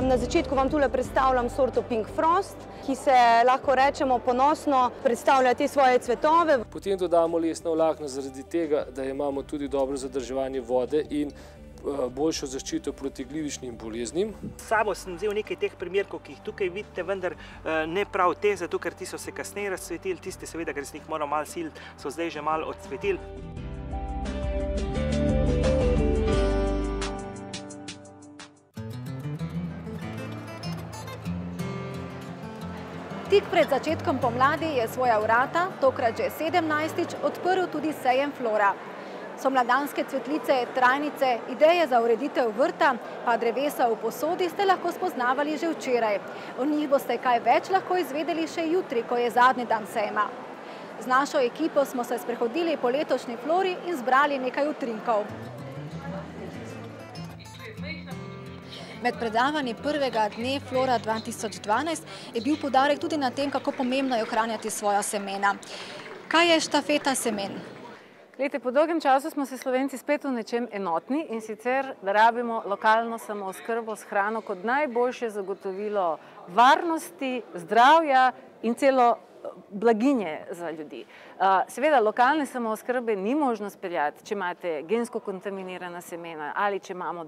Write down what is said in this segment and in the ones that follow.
Na začetku vam tule predstavljam sorto Pink Frost, ki se lahko rečemo ponosno predstavlja te svoje cvetove. Potem dodamo lesno vlakno zaradi tega, da imamo tudi dobro zadrževanje vode in boljšo zaščito proti glivičnim boleznim. S sabo sem vzel nekaj teh primerkov, ki jih tukaj vidite, vendar ne prav te, zato ker ti so se kasneje razcvetili, tisti seveda, ker sem jih moral malo siliti, so zdaj že malo odcvetili. Tik pred začetkom pomladi je svoja vrata, tokrat že 17. odprl tudi sejem Flora. Somladanske cvetlice, trajnice, ideje za ureditev vrta, pa drevesa v posodi ste lahko spoznavali že včeraj. O njih boste kaj več lahko izvedeli še jutri, ko je zadnji dan sejma. Z našo ekipo smo se sprehodili po letošnji Flori in zbrali nekaj utrinkov. Med predavanji prvega dne Flora 2012 je bil poudarek tudi na tem, kako pomembno je ohranjati svoja semena. Kaj je štafeta semen? Glejte, po dolgem času smo se Slovenci spet v nečem enotni in sicer, da rabimo lokalno samooskrbo s hrano kot najboljše zagotovilo varnosti, zdravja in celo blaginje za ljudi. Seveda, lokalne samooskrbe ni možno speljati, če imate gensko kontaminirana semena ali če imamo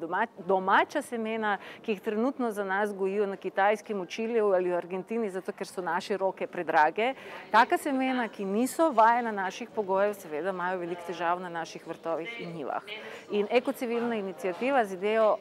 domača semena, ki jih trenutno za nas gojijo na Kitajskem, v Čiliju ali v Argentini, zato ker so naše roke predrage. Taka semena, ki niso vajena naših pogojev, seveda imajo veliko težav na naših vrtovih in njivah. In ekocivilna iniciativa z idejo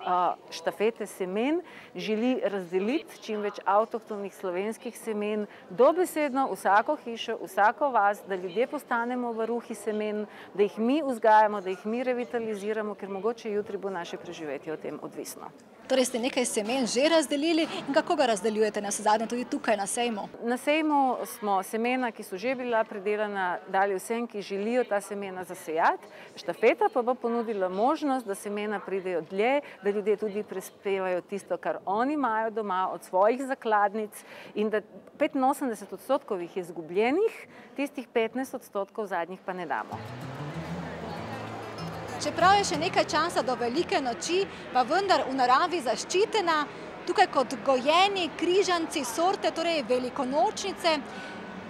štafete semen želi razdeliti čim več avtohtonih slovenskih semen dobesedno vsako hišo, vsako vas, da ljudje postanemo varuhi semen, da jih mi vzgajamo, da jih mi revitaliziramo, ker mogoče jutri bo naše preživetje o tem odvisno. Torej ste nekaj semen že razdelili in kako ga razdeljujete navsezadnje tudi tukaj na sejmu? Na sejmu smo semena, ki so že bila predelana, dali vsem, ki želijo ta semena zasejati. Štafeta pa bo ponudila možnost, da semena pridejo dlje, da ljudje tudi prispevajo tisto, kar oni imajo doma od svojih zakladnic in da 85% jih je izgubljenih, tistih 15% zadnjih pa ne damo. Čeprav je še nekaj časa do velike noči, pa vendar v naravi zaščitena, tukaj kot gojeni križanci sorte, torej velikonočnice,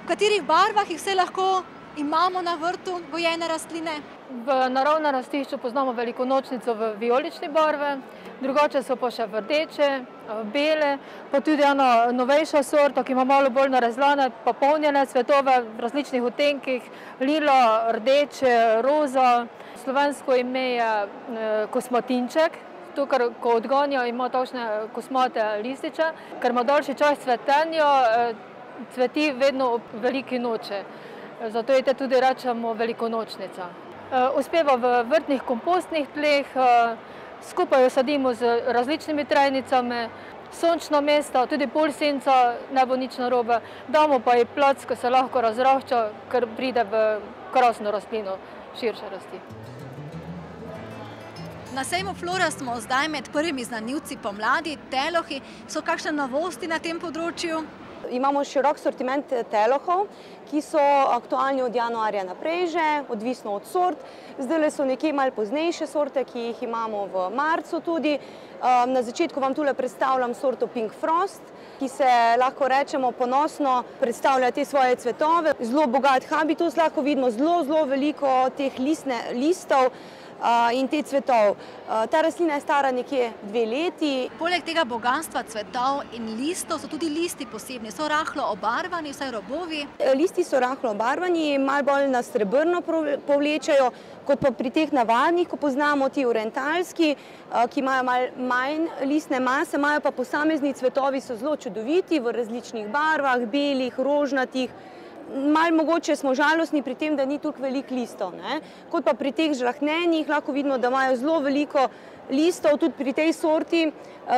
v katerih barvah jih vse lahko imamo na vrtu gojene rastline? V naravnem rastišču poznamo velikonočnico v vijolični barve, drugače so pa še rdeče, bele, pa tudi eno novejša sorta, ki ima malo bolj narezlane, pa polnjene cvetove v različnih odtenkih, lila, rdeče, roza. Slovensko ime je kosmatinček, to, ker ko odganja, ima takšne kosmate lističe, ker ima daljši čas cvetenja, cveti vedno ob veliki noči. Zato je tudi rečemo velikonočnica. Uspeva v vrtnih kompostnih tleh, skupaj jo sadimo z različnimi trajnicami, sončna mesta, tudi polsenca, ne bo nič narobe. Damo pa ji plac, ko se lahko razrašča, ker pride v krasno rastlino, širše rasti. Na sejmu Flora smo zdaj med prvimi znanilci pomladi, telohi. So kakšne novosti na tem področju? Imamo širok sortiment telohov, ki so aktualni od januarja naprej že, odvisno od sort. Zdajle so nekje malo poznejše sorte, ki jih imamo v marcu tudi. Na začetku vam tule predstavljam sorto Pink Frost, ki se lahko rečemo ponosno predstavlja te svoje cvetove. Zelo bogat habitus, lahko vidimo zelo veliko teh listov in te cvetov. Ta rastlina je stara nekje 2 leti. Poleg tega bogatstva cvetov in listov so tudi listi posebni. So rahlo obarvani, vsaj robovi. Listi so rahlo obarvani, malo bolj na srebrno povlečajo, kot pa pri teh navadnih, ko poznamo ti orientalski, ki imajo malo manj listne mase, imajo pa posamezni cvetovi, so zelo čudoviti v različnih barvah, belih, rožnatih. Malo mogoče smo žalostni pri tem, da ni toliko veliko listov. Kot pa pri teh žlahnenih lahko vidimo, da imajo zelo veliko listov, tudi pri tej sorti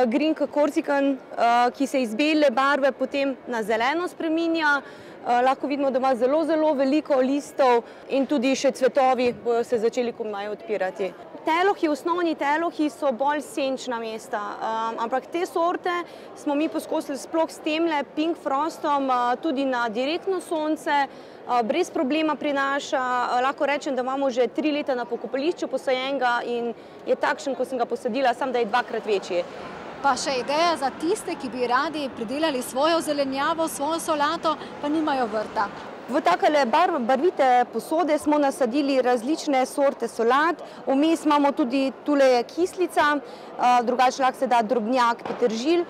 Green Corsican, ki se iz bele barve potem na zeleno spreminja. Lahko vidimo, da ima zelo veliko listov in tudi še cvetovi bojo se začeli komaj odpirati. Telohi, osnovni telohi so bolj senčna mesta, ampak te sorte smo mi poskusili sploh s temle Pink Frostom tudi na direktno sonce, brez problema prinaša. Lahko rečem, da imamo že 3 leta na pokopališču posajenega in je takšen, ko sem ga posadila, samo da je 2-krat večji. Pa še ideja za tiste, ki bi radi pridelali svojo zelenjavo, svojo solato, pa nimajo vrta. V takele barvite posode smo nasadili različne sorte solat, vmes imamo tudi tule je kislica, drugače lahko se da drobnjak, peteržilj.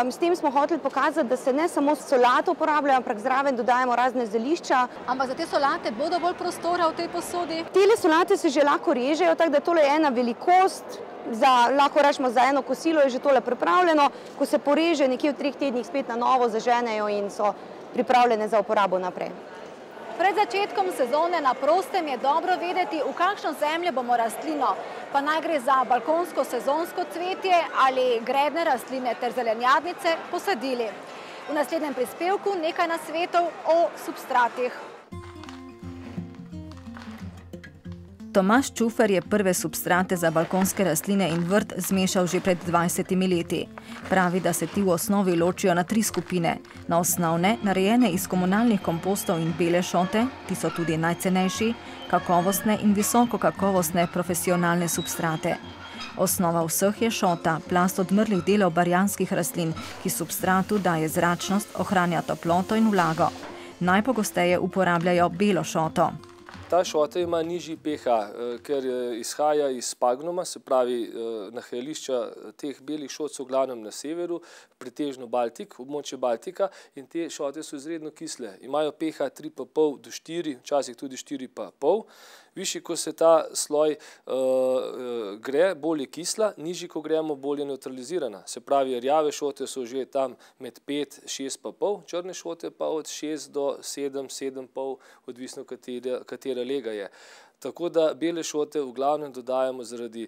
S tem smo hoteli pokazati, da se ne samo solato uporablja, ampak zraven dodajamo razne zelišča. Ampak za te solate bo dovolj prostora v tej posodi? Tele solate se že lahko režejo, tako da tole je ena velikost. Lahko rečemo, za eno kosilo je že tole pripravljeno, ko se poreže nekje v 3 tednih spet na novo zaženejo in so pripravljene za uporabo naprej. Pred začetkom sezone na prostem je dobro vedeti, v kakšno zemljo bomo rastlino, pa naj gre za balkonsko sezonsko cvetje ali gredne rastline ter zelenjadnice, posadili. V naslednjem prispevku nekaj nasvetov o substratih. Tomaž Čufer je prve substrate za balkonske rastline in vrt zmešal že pred 20 leti. Pravi, da se ti v osnovi ločijo na 3 skupine. Na osnovne, narejene iz komunalnih kompostov in bele šote, ti so tudi najcenejši, kakovostne in visokokakovostne profesionalne substrate. Osnova vseh je šota, plast odmrlih delov barjanskih rastlin, ki substratu daje zračnost, ohranja toploto in vlago. Najpogosteje uporabljajo belo šoto. Ta šota ima nižji pH, ker izhaja iz spagnuma, se pravi nahajališča teh belih šot so v glavnem na severu, pretežno Baltik, območje Baltika, in te šote so izredno kisle. Imajo pH 3,5 do 4, včasih tudi 4,5. Višji, ko se ta sloj gre, bolj je kisla, nižji, ko gremo, bolj je neutralizirana. Se pravi, rjave šote so že tam med 5, 6,5, črne šote pa od 6 do 7, 7,5, odvisno katera lega je. Tako da bele šote v glavnem dodajamo zaradi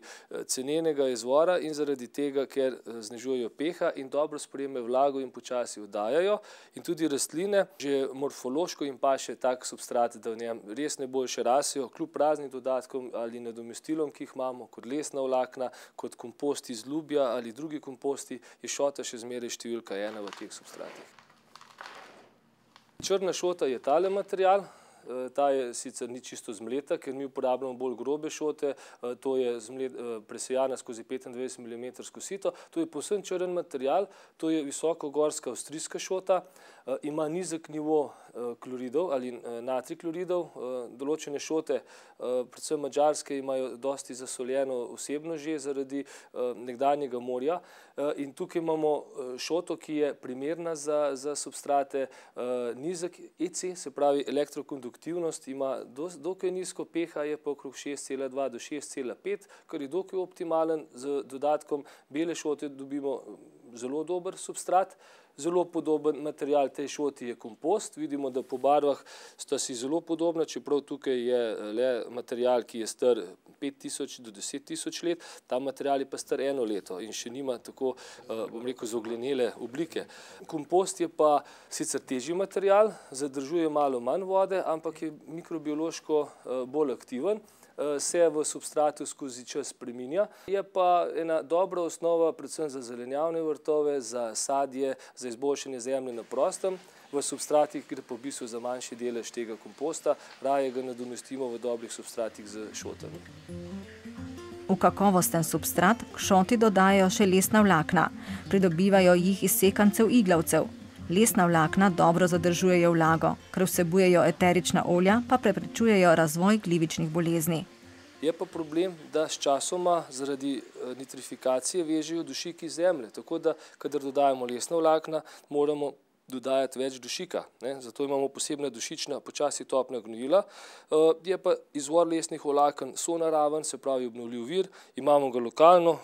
cenenega izvora in zaradi tega, ker znižujejo pH in dobro sprejemajo vlago in počasi oddajajo. In tudi rastline, že morfološko jim paše tak substrat, da v njem res najboljše rasejo, kljub raznim dodatkom ali nadomestilom, ki jih imamo, kot lesna vlakna, kot kompost iz lubja ali drugi komposti, je šota še zmeraj številka 1 v teh substratih. Črna šota je tale material. Ta je sicer ni čisto zmleta, ker mi uporabljamo bolj grobe šote, to je presejana skozi 25 mm sito. To je povsem črn material, to je visokogorska avstrijska šota, ima nizek nivo kloridov ali natrij kloridov. Določene šote, predvsem madžarske, imajo dosti zasoljeno vsebnost že zaradi nekdanjega morja. In tukaj imamo šoto, ki je primerna za substrate, nizek EC, se pravi elektrokonduktivnost, ima dokaj nizko pH, je pa okrog 6,2 do 6,5, kar je dokaj optimalen. Z dodatkom bele šote dobimo zelo dober substrat. Zelo podoben material tej šoti je kompost. Vidimo, da po barvah sta si zelo podobna, čeprav tukaj je le material, ki je star 5000 do 10 000 let. Ta material je pa star 1 leto in še nima tako, bom rekel, zoglenele oblike. Kompost je pa sicer težji material, zadržuje malo manj vode, ampak je mikrobiološko bolj aktiven. Se v substratu skozi čas spreminja. Je pa ena dobra osnova predvsem za zelenjavne vrtove, za sadje, za izboljšanje zemlje na prostem. V substratih gre po bistvu za manjši delež tega komposta, raje ga nadomestimo v dobrih substratih z šotami. V kakovosten substrat k šoti dodajajo še lesna vlakna. Pridobivajo jih iz sekancev iglavcev. Lesna vlakna dobro zadržujejo vlago, ker vsebujejo eterična olja, pa preprečujejo razvoj glivičnih bolezni. Je pa problem, da s časoma zaradi nitrifikacije vežejo dušiki iz zemlje, tako da, kadar dodajamo lesna vlakna, moramo dodajati več dušika. Zato imamo posebna dušična, počasi topna gnojila. Je pa izvor lesnih vlaken sonaraven, se pravi obnovljiv vir, imamo ga lokalno,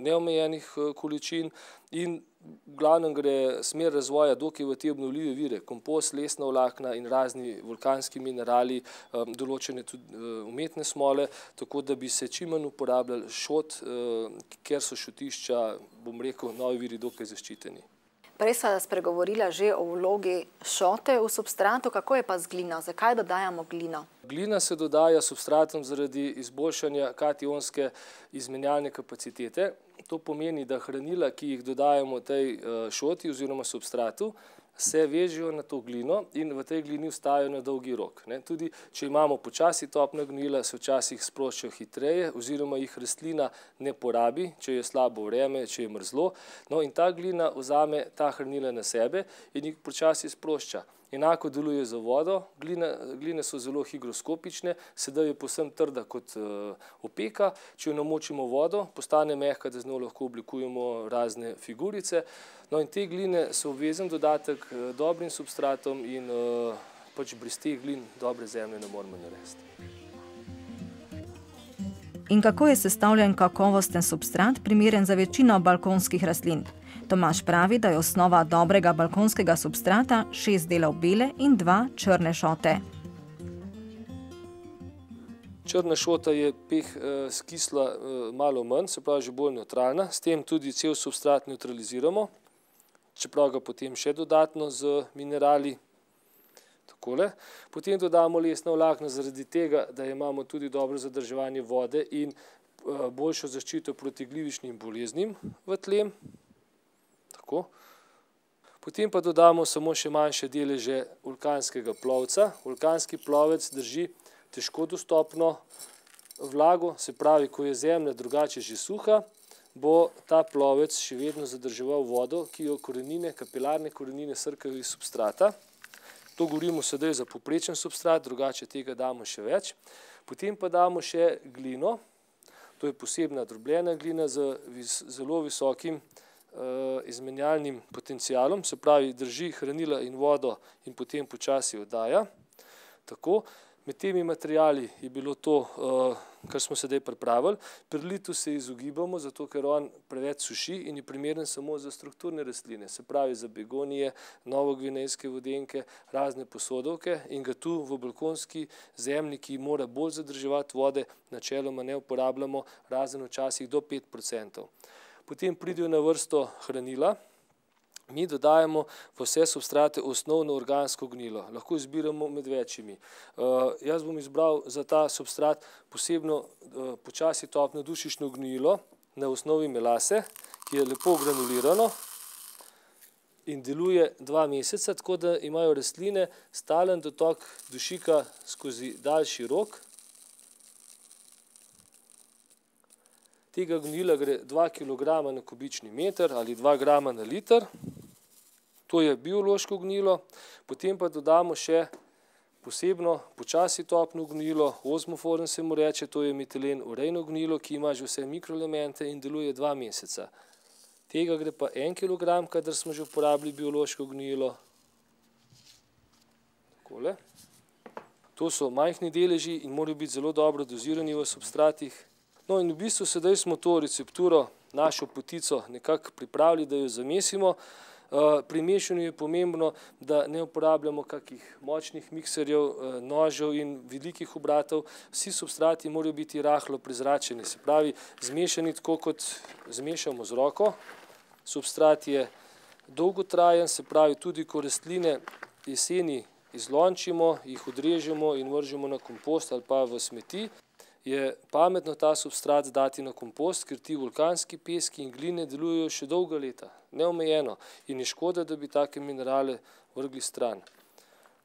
neomejenih količin in v glavnem gre smer razvoja dokaj v te obnovljive vire, kompost, lesna vlakna in razni vulkanski minerali, določene tudi umetne smole, tako da bi se čim manj uporabljali šot, ker so šotišča, bom rekel, novi viri dokaj zaščiteni. Prej sva spregovorila že o vlogi šote v substratu, kako je pa z glino? Zakaj dodajamo glino? Glina se dodaja substratom zaradi izboljšanja kationske izmenjalne kapacitete. To pomeni, da hranila, ki jih dodajamo tej šoti oziroma substratu, se vežejo na to glino in v tej glini vstajajo na dolgi rok. Tudi če imamo počasi topna gnojila, se včasih sproščajo hitreje oziroma jih rastlina ne porabi, če je slabo vreme, če je mrzlo. No in ta glina vzame ta hranila na sebe in jih počasi sprošča. Enako deluje za vodo, gline so zelo higroskopične, sedaj je povsem trda kot opeka, če jo namočimo vodo, postane mehka, da z njo lahko oblikujemo razne figurice. No in te gline so obvezen dodatek dobrim substratom in pač brez teh glin dobre zemlje ne moremo narediti. In kako je sestavljen kakovosten substrat, primeren za večino balkonskih rastlin? Tomaž pravi, da je osnova dobrega balkonskega substrata 6 delov bele in 2 črne šote. Črna šota je peh skisla malo manj, se pravi že bolj nevtralna, s tem tudi cel substrat nevtraliziramo, čeprav ga potem še dodatno z minerali. Takole. Potem dodamo lesna vlakna zaradi tega, da imamo tudi dobro zadrževanje vode in boljšo zaščito proti glivičnim boleznim v tlem. Tako. Potem pa dodamo samo še manjše deleže vulkanskega plovca. Vulkanski plovec drži težko dostopno vlago, se pravi, ko je zemlja drugače že suha, bo ta plovec še vedno zadrževal vodo, ki jo korenine, kapilarne korenine srkajo iz substrata. To govorimo sedaj za povprečen substrat, drugače tega damo še več. Potem pa damo še glino, to je posebna drobljena glina z zelo visokim izmenjalnim potencialom, se pravi drži hranila in vodo in potem počasi oddaja. Tako. Med temi materijali je bilo to, kar smo sedaj pripravili. Perlitu se izogibamo, zato ker on preveč suši in je primeren samo za strukturne rastline, se pravi za begonije, novogvinejske vodenke, razne posodovke in ga tu v balkonski zemlji, ki mora bolj zadrževati vode, načeloma ne uporabljamo, razen včasih do 5%. Potem pridejo na vrsto hranila. Mi dodajamo v vse substrate osnovno organsko gnojilo. Lahko izbiramo med večjimi. Jaz bom izbral za ta substrat posebno počasi topno dušično gnojilo na osnovi melase, ki je lepo granulirano in deluje 2 meseca, tako da imajo rastline stalen dotok dušika skozi daljši rok. Tega gnojila gre 2 kg na kubični meter ali 2 grama na liter. To je biološko gnojilo. Potem pa dodamo še posebno počasi topno gnojilo, ozmoforen se mu reče, to je metilen urejno gnojilo, ki ima že vse mikroelemente in deluje 2 meseca. Tega gre pa 1 kg, kadar smo že uporabili biološko gnojilo. Takole. To so majhni deleži in morajo biti zelo dobro dozirani v substratih. No in v bistvu sedaj smo to recepturo, našo potico nekako pripravili, da jo zamesimo. Pri mešanju je pomembno, da ne uporabljamo kakih močnih mikserjev, nožev in velikih obratov. Vsi substrati morajo biti rahlo prezračeni, se pravi zmešani tako, kot zmešamo z roko. Substrat je dolgotrajen, se pravi tudi, ko rastline jeseni izlončimo, jih odrežemo in vržemo na kompost ali pa v smeti, je pametno ta substrat dati na kompost, ker ti vulkanski peski in gline delujejo še dolga leta, neomejeno in je škoda, da bi take minerale vrgli stran.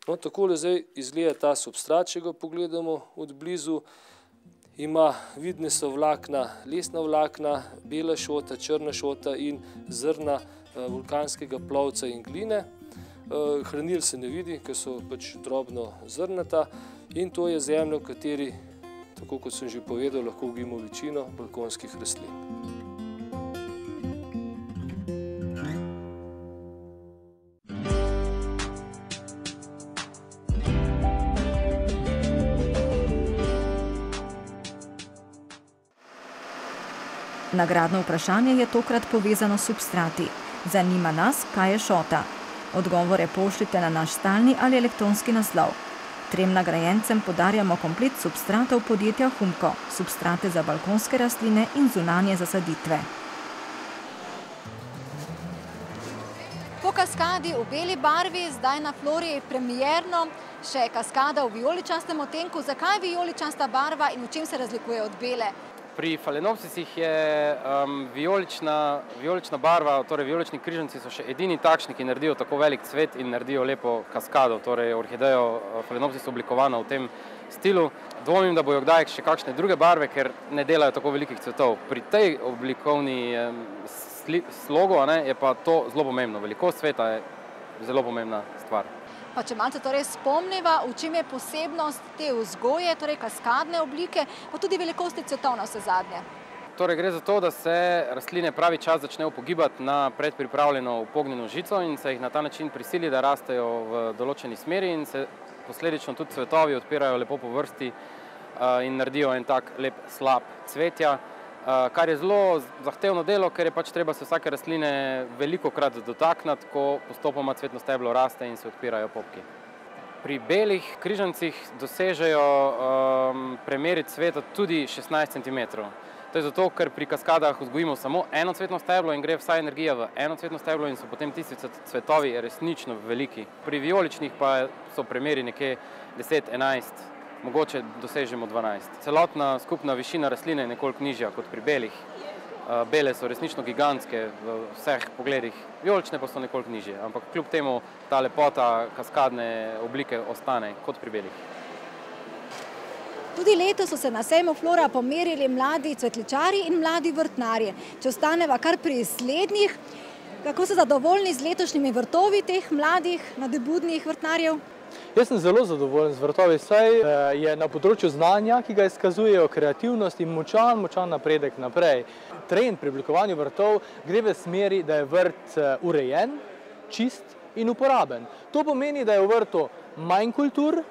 No, takole zdaj izgleda ta substrat, če ga pogledamo od blizu. Ima vidne so vlakna, lesna vlakna, bela šota, črna šota in zrna vulkanskega plovca in gline. Hranil se ne vidi, ker so pač drobno zrnata in to je zemlja, v kateri, tako kot sem že povedal, lahko ugojimo večino balkonskih rastlin. Nagradno vprašanje je tokrat povezano s substrati. Zanima nas, kaj je šota. Odgovore pošljite na naš stalni ali elektronski naslov. 3 nagrajencem podarjamo komplet substratov podjetja Humko, substrate za balkonske rastline in zunanje zasaditve. Po kaskadi v beli barvi, zdaj na Flori premierno, še kaskada v vijoličastem odtenku. Zakaj vijoličasta barva in v čem se razlikuje od bele? Pri Phalaenopsisih je vijolična barva, torej vijolični križanci so še edini takšni, ki naredijo tako velik cvet in naredijo lepo kaskado, torej orhidejo Phalaenopsis oblikovana v tem stilu. Dvomim, da bojo kdaj še kakšne druge barve, ker ne delajo tako velikih cvetov. Pri tej oblikovni slogu je pa to zelo pomembno. Velikost cveta je zelo pomembna stvar. Pa če malce torej spomniva, v čem je posebnost te vzgoje, torej kaskadne oblike, pa tudi velikosti cvetov na vse zadnje? Torej gre za to, da se rastline pravi čas začnejo pogibati na predpripravljeno upognjeno žico in se jih na ta način prisili, da rastejo v določeni smeri in se posledično tudi cvetovi odpirajo lepo po vrsti in naredijo en tak lep slap cvetja, kar je zelo zahtevno delo, ker je pač treba se vsake rastline velikokrat dotakniti, ko postopoma cvetno steblo raste in se odpirajo popki. Pri belih križancih dosežejo premeriti cveta tudi 16 cm. To je zato, ker pri kaskadah vzgojimo samo eno cvetno steblo in gre vsa energija v eno cvetno steblo in so potem tisti cvetovi resnično veliki. Pri vijoličnih pa so premeri nekje 10-11, mogoče dosežemo 12. Celotna skupna višina rastline je nekoliko nižja kot pri belih. Bele so resnično gigantske v vseh pogledih, vijolične pa so nekoliko nižje, ampak kljub temu ta lepota kaskadne oblike ostane kot pri belih. Tudi letos so se na sejmu Flora pomerili mladi cvetličarji in mladi vrtnarji. Če ostaneva kar pri slednjih, kako so zadovoljni z letošnjimi vrtovi teh mladih, nadebudnih vrtnarjev? Jaz sem zelo zadovoljen z vrtovi, saj je na področju znanja, ki ga izkazujejo kreativnost in močan napredek naprej. Trend pri oblikovanju vrtov gre v smeri, da je vrt urejen, čist in uporaben. To pomeni, da je v vrtu manj kultur,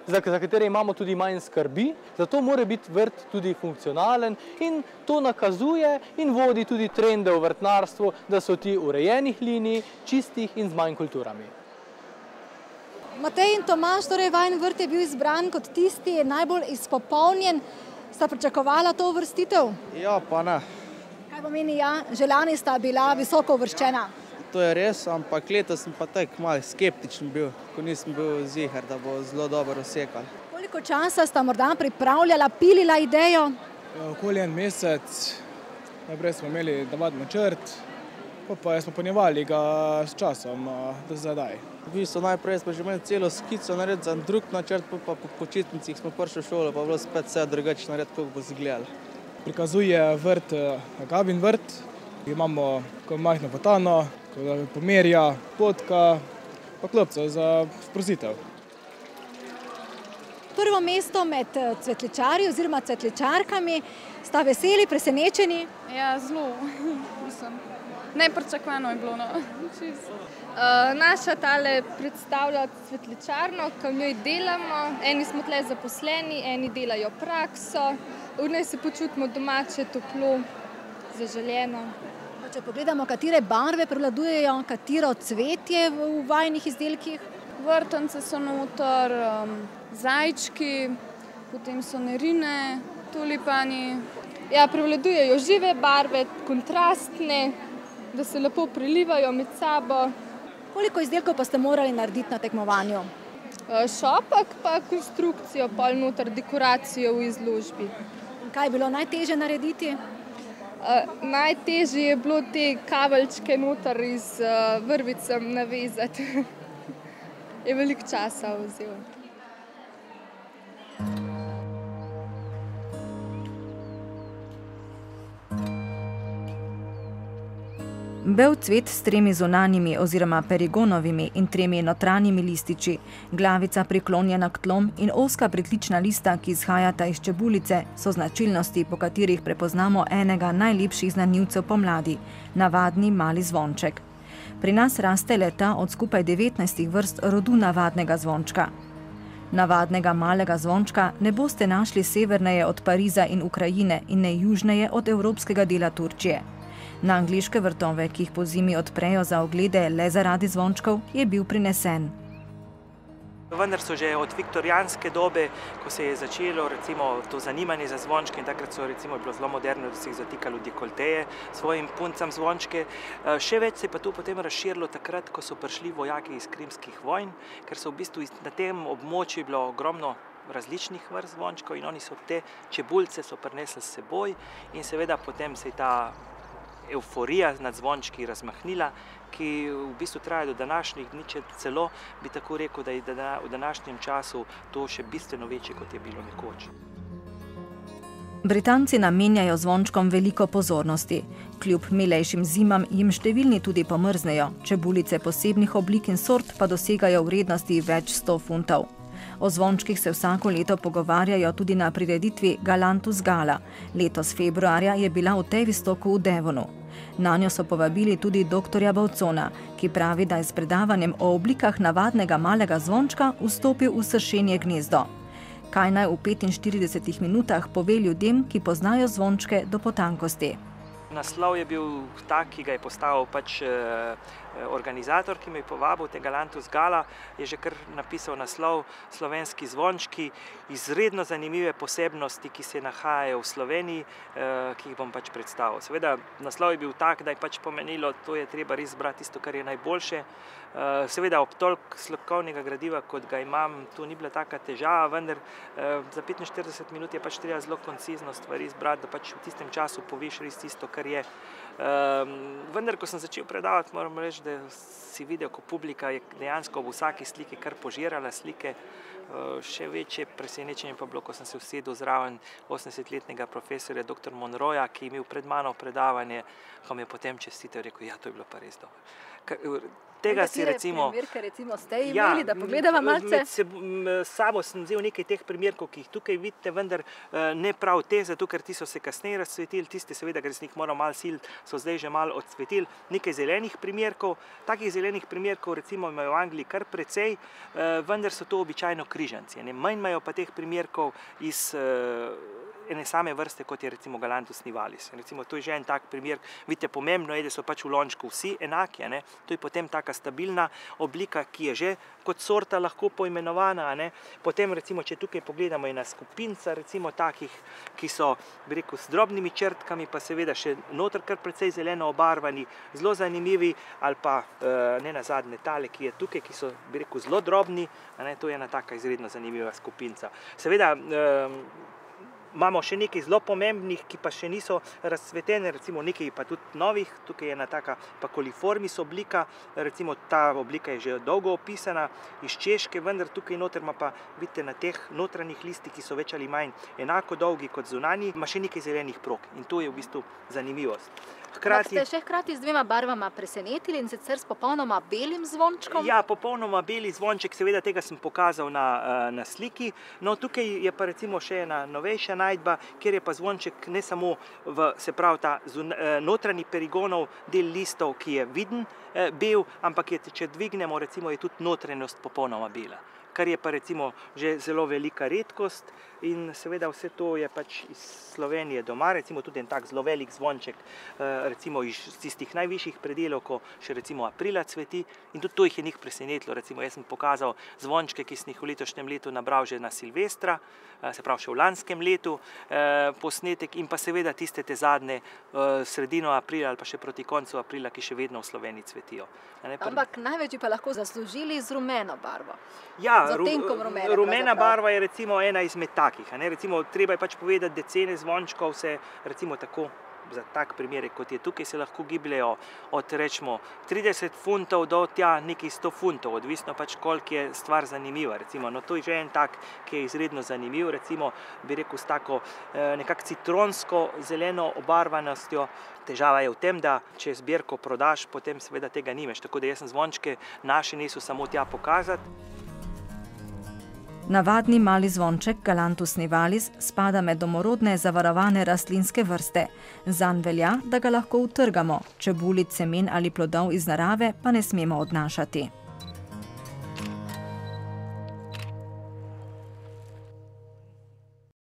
za katere imamo tudi manj skrbi, zato mora biti vrt tudi funkcionalen in to nakazuje in vodi tudi trende v vrtnarstvu, da so ti urejenih linij, čistih in z manj kulturami. Matej in Tomaž, torej vajin vrt je bil izbran kot tisti najbolj izpopolnjen. Sta pričakovala to uvrstitev? Ja, pa ne. Kaj pomeni ja? Že lani sta bila visoko uvrščena. To je res, ampak letos sem pa tako malo skeptičen bil, ko nisem bil ziher, da bo zelo dobro osekal. Koliko časa sta morda pripravljala, pilila idejo? Okoli en mesec. Najprej smo imeli navadni načrt, pa smo ponjevali ga s časom do zdaj. V bistvu najprej smo že imeli celo skico narediti za drug načrt, pa po počitnicah smo prišli v šolo, pa bilo spet vse drugače narediti, kako bo izgledalo. Prikazuje vrt, agavin vrt, imamo majhno fotano, pomerja, potka, pa klopco za sprostitev. Prvo mesto med cvetličarji oziroma cvetličarkami, sta veseli, presenečeni? Ja, zelo. Nepričakovano je bilo. Naša tale predstavlja cvetličarno, ki v njoj delamo. Eni smo tle zaposleni, eni delajo prakso. V njej se počutimo domače, toplo, zaželjeno. Če pogledamo, katere barve prevladujejo, katero cvetje v vajinih izdelkih? Vrtance so noter, zajčki, potem so nerine, tulipani. Ja, prevladujejo žive barve, kontrastne, da se lepo prelivajo med sabo. Koliko izdelkov pa ste morali narediti na tekmovanju? Šopek pa konstrukcijo, pol noter dekoracijo v izložbi. Kaj je bilo najtežje narediti? Najtežje je bilo te kaveljčke noter iz vrvicem navezati. Je veliko časa vzel. Bel cvet s 3 zunanjimi oziroma perigonovimi in 3 notranjimi lističi, glavica priklonjena k tlom in ozka pritlična lista, ki izhajata iz čebulice, so značilnosti, po katerih prepoznamo enega najlepših znanilcev pomladi, navadni mali zvonček. Pri nas raste leta od skupaj 19 vrst rodu navadnega zvončka. Navadnega malega zvončka ne boste našli severneje od Pariza in Ukrajine in ne južneje od evropskega dela Turčije. Na angleške vrtove, ki jih pozimi odprejo za oglede le zaradi zvončkov, je bil prinesen. Vendar so že od viktorijanske dobe, ko se je začelo recimo to zanimanje za zvončke in takrat so recimo bilo zelo moderno, da se jih zatikalo v dekolteje svojim puncam zvončke. Še več se je pa to potem razširilo takrat, ko so prišli vojaki iz krimskih vojn, ker so v bistvu na tem območju bilo ogromno različnih vrst zvončkov in oni so te čebulce prinesli s seboj in seveda potem se je ta euforija nad zvončki razmahnila, ki v bistvu traja do današnjih dni, celo bi tako rekel, da je v današnjem času to še bistveno večje, kot je bilo nekoč. Britanci namenjajo zvončkom veliko pozornosti. Kljub milejšim zimam jim številni tudi pomrznejo, čebulice posebnih oblik in sort pa dosegajo vrednosti več 100 funtov. O zvončkih se vsako leto pogovarjajo tudi na prireditvi Galantus Gala. Letos februarja je bila v Tavistoku v Devonu. Nanjo so povabili tudi doktorja Bavcona, ki pravi, da je s predavanjem o oblikah navadnega malega zvončka vstopil v sršenje gnezdo. Kaj naj v 45 minutah pove ljudem, ki poznajo zvončke do potankosti? Naslov je bil tak, ki ga je postavil pač organizator, ki me je povabil, te Galantus Gala, je že kar napisal naslov Slovenski zvončki, izredno zanimive posebnosti, ki se nahajajo v Sloveniji, ki jih bom pač predstavil. Seveda, naslov je bil tak, da je pač pomenilo, to je treba res zbrati tisto, kar je najboljše. Seveda, ob toliko slikovnega gradiva, kot ga imam, to ni bila taka težava, vendar za 45 minut je pač treba zelo koncizno stvari zbrati, da pač v tistem času poveš res tisto, kar je. Vendar, ko sem začel predavati, moram reči, da si videl, ko publika je dejansko v vsaki sliki kar požirala slike. Še večje presenečenje pa bilo, ko sem se usedel zraven 80-letnega profesorja dr. Monroja, ki je imel pred mano predavanje, ko mi je potem čestital, rekel, ja, to je bilo pa res dobro. Tega si recimo... Recimo ste imeli, da pogledava malce? S sabo sem vzel nekaj teh primerkov, ki jih tukaj vidite, vendar ne prav te, zato ker ti so se kasneje razcvetili, tiste seveda, ker sem jih moral malo siliti, so zdaj že malo odsvetili. Nekaj zelenih primerkov, takih zelenih primerkov recimo imajo v Angliji kar precej, vendar so to običajno križanci. Manj imajo pa teh primerkov iz ene same vrste, kot je recimo Galantus nivalis. Recimo, to je že en tak primer. Vidite, pomembno je, da so pač v lončku vsi enaki. To je potem taka stabilna oblika, ki je že kot sorta lahko poimenovana. Potem recimo, če tukaj pogledamo ena skupinca, recimo takih, ki so, bi rekel, s drobnimi črtkami, pa seveda še noter kar precej zeleno obarvani, zelo zanimivi, ali pa ne nazadnje tale, ki je tukaj, ki so, bi rekel, zelo drobni. To je ena taka izredno zanimiva skupinca. Seveda, imamo še nekaj zelo pomembnih, ki pa še niso razcvetene, recimo nekaj pa tudi novih, tukaj je ena taka pa koliformis oblika, recimo ta oblika je že dolgo opisana iz Češke, vendar tukaj noter ima pa, vidite, na teh notranjih listih, ki so več ali manj enako dolgi kot zunanji, ima še nekaj zelenih prog in to je v bistvu zanimivost. Ste še hkrati z dvema barvama presenetili in sicer s popolnoma belim zvončkom? Ja, popolnoma beli zvonček, seveda tega sem pokazal na sliki. No, tukaj je pa recimo še ena novejša najdba, kjer je pa zvonček ne samo se pravi ta notranji perigonov del listov, ki je viden bel, ampak če dvignemo, recimo je tudi notranjost popolnoma bela, kar je pa recimo že zelo velika redkost in seveda vse to je pač iz Slovenije doma, recimo tudi en tak zelo velik zvonček, recimo iz tistih najvišjih predelov, ko še recimo aprila cveti in tudi to jih je njih presenetilo, recimo jaz sem pokazal zvončke, ki sem jih v letošnjem letu nabral že na Silvestra, se pravi še v lanskem letu posnetek in pa seveda tiste te zadnje sredino aprila ali pa še proti koncu aprila, ki še vedno v Sloveniji cvetijo. Ampak največ bi pa lahko zaslužili z rumeno barvo. Ja, z odtenkom rumene. Rumena barva je recimo ena izmed takih. Recimo, treba je pač povedati, da cene zvončkov se recimo tako, za tak primer, kot je tukaj, se lahko gibljajo od rečemo 30 funtov do tja nekaj 100 funtov, odvisno pač koliko je stvar zanimiva. Recimo, no to je že en tak, ki je izredno zanimiv, recimo bi rekel s tako nekako citronsko zeleno obarvanostjo. Težava je v tem, da če zbirko prodaš, potem seveda tega nimaš, tako da jaz sem zvončke naše niso samo tja pokazati. Navadni mali zvonček Galantus nivalis spada med domorodne zavarovane rastlinske vrste. Zanj velja, da ga lahko utrgamo, čebulic, semen ali plodov iz narave pa ne smemo odnašati.